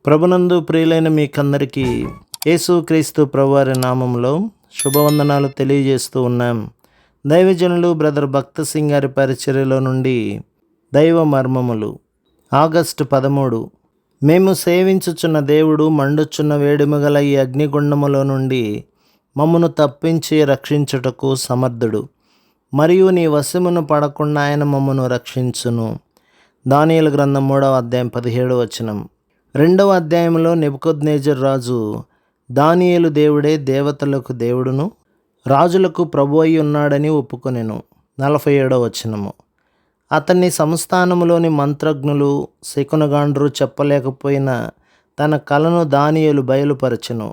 ప్రభునందు ప్రియులైన మీకందరికీ యేసుక్రీస్తు ప్రభువారి నామంలో శుభవందనాలు తెలియజేస్తూ ఉన్నాం. దైవజనులు బ్రదర్ భక్త సింగ్ గారి పరిచర్యలో నుండి దైవ మర్మములు. ఆగస్టు 13. మేము సేవించుచున్న దేవుడు మండుచున్న వేడిమగల ఈ అగ్నిగుండములో నుండి మమ్మను తప్పించి రక్షించుటకు సమర్థుడు, మరియు నీ వశమును పడకుండా ఆయన మమ్మను రక్షించును. దానియేలు గ్రంథం 3వ అధ్యాయం 17వ వచనం. 2వ అధ్యాయంలో నెబుకద్నెజరు రాజు దానియేలు దేవుడే దేవతలకు దేవుడును రాజులకు ప్రభు అయి ఉన్నాడని ఒప్పుకొనెను. 47వ వచనము. అతన్ని సంస్థానములోని మంత్రజ్ఞులు శకునగాండ్రు చెప్పలేకపోయిన తన కలను దానియేలు బయలుపరచెను.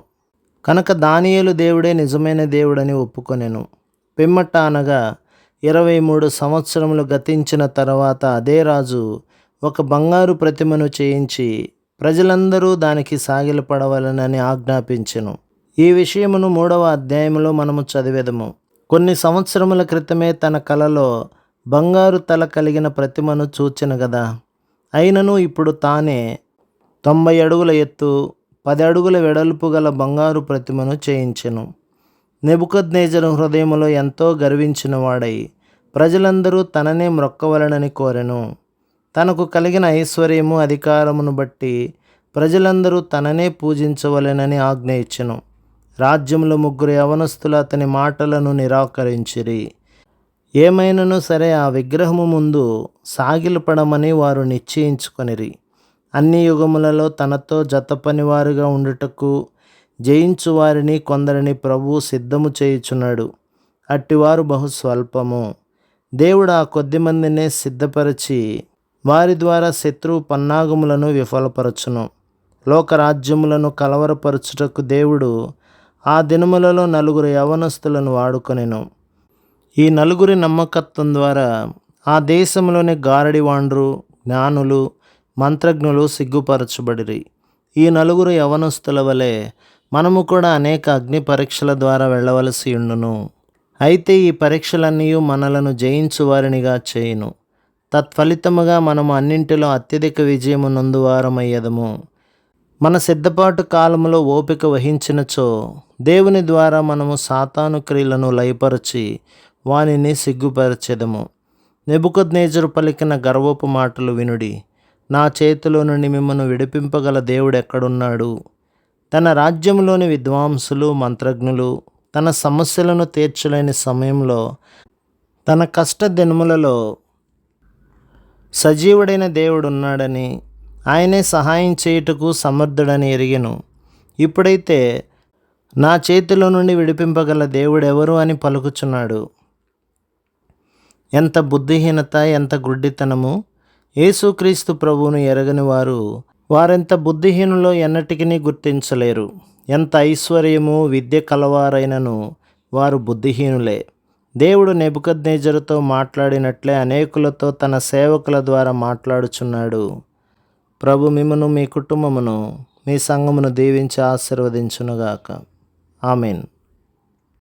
కనుక దానియేలు దేవుడే నిజమైన దేవుడని ఒప్పుకొనెను. పిమ్మట అనగా 23 సంవత్సరములు గతించిన తర్వాత అదే రాజు ఒక బంగారు ప్రతిమను చేయించి ప్రజలందరూ దానికి సాగిలపడవలెనని ఆజ్ఞాపించెను. ఈ విషయమును 3వ అధ్యాయంలో మనము చదివెదము. కొన్ని సంవత్సరముల క్రితమే తన కలలో బంగారు తల కలిగిన ప్రతిమను చూచెను గదా. అయినను ఇప్పుడు తానే 90 అడుగుల ఎత్తు 10 అడుగుల వెడల్పు గల బంగారు ప్రతిమను చేయించెను. నెబుకద్నెజరు హృదయములో ఎంతో గర్వించిన వాడై ప్రజలందరూ తననే మ్రొక్కవలెనని కోరెను. తనకు కలిగిన ఐశ్వర్యము అధికారమును బట్టి ప్రజలందరూ తననే పూజించవలెనని ఆజ్ఞ ఇచ్చెను. రాజ్యంలో 3 యవనస్తులు అతని మాటలను నిరాకరించిరి. ఏమైనను సరే ఆ విగ్రహము ముందు సాగిలపడమని వారు నిశ్చయించుకొనిరి. అన్ని యుగములలో తనతో జతపనివారుగా ఉండుటకు జయించు వారిని కొందరిని ప్రభువు సిద్ధము చేయుచున్నాడు. అట్టివారు బహు స్వల్పము. దేవుడు ఆ కొద్దిమందినే సిద్ధపరిచి వారి ద్వారా శత్రువు పన్నాగములను విఫలపరచును. లోకరాజ్యములను కలవరపరచుటకు దేవుడు ఆ దినములలో 4 యవనస్తులను వాడుకొనెను. ఈ 4 నమ్మకత్వం ద్వారా ఆ దేశంలోని గారడివాండ్రు, జ్ఞానులు, మంత్రజ్ఞులు సిగ్గుపరచబడిరి. ఈ 4 యవనస్తుల వలె మనము కూడా అనేక అగ్ని పరీక్షల ద్వారా వెళ్ళవలసి ఉండును. అయితే ఈ పరీక్షలన్నీ మనలను జయించు వారినిగా చేయును. తత్ఫలితముగా మనము అన్నింటిలో అత్యధిక విజయము నొందువారమయ్యదము. మన సిద్ధపాటు కాలములో ఓపిక వహించినచో దేవుని ద్వారా మనము సాతాను క్రియలను లయపరచి వానిని సిగ్గుపరచెదము. నెబుకద్నెజరు పలికిన గర్వపు మాటలు వినుడి. నా చేతిలో నుండి మిమ్మను విడిపింపగల దేవుడు ఎక్కడున్నాడు? తన రాజ్యంలోని విద్వాంసులు, మంత్రజ్ఞులు తన సమస్యలను తీర్చలేని సమయంలో తన కష్ట దినములలో సజీవుడైన దేవుడున్నాడని, ఆయనే సహాయం చేయుటకు సమర్థుడని ఎరిగెను. ఇప్పుడైతే నా చేతిలో నుండి విడిపింపగల దేవుడెవరు అని పలుకుచున్నాడు. ఎంత బుద్ధిహీనత, ఎంత గుడ్డితనము! యేసుక్రీస్తు ప్రభువును ఎరగని వారెంత బుద్ధిహీనులో ఎన్నటికీ గుర్తించలేరు. ఎంత ఐశ్వర్యము, విద్య కలవారైనను వారు బుద్ధిహీనులే. దేవుడు నెబుకద్నెజరుతో మాట్లాడినట్లే అనేకులతో తన సేవకుల ద్వారా మాట్లాడుచున్నాడు. ప్రభు మిమ్మును, మీ కుటుంబమును, మీ సంఘమును దీవించి ఆశీర్వదించునుగాక. ఆమేన్.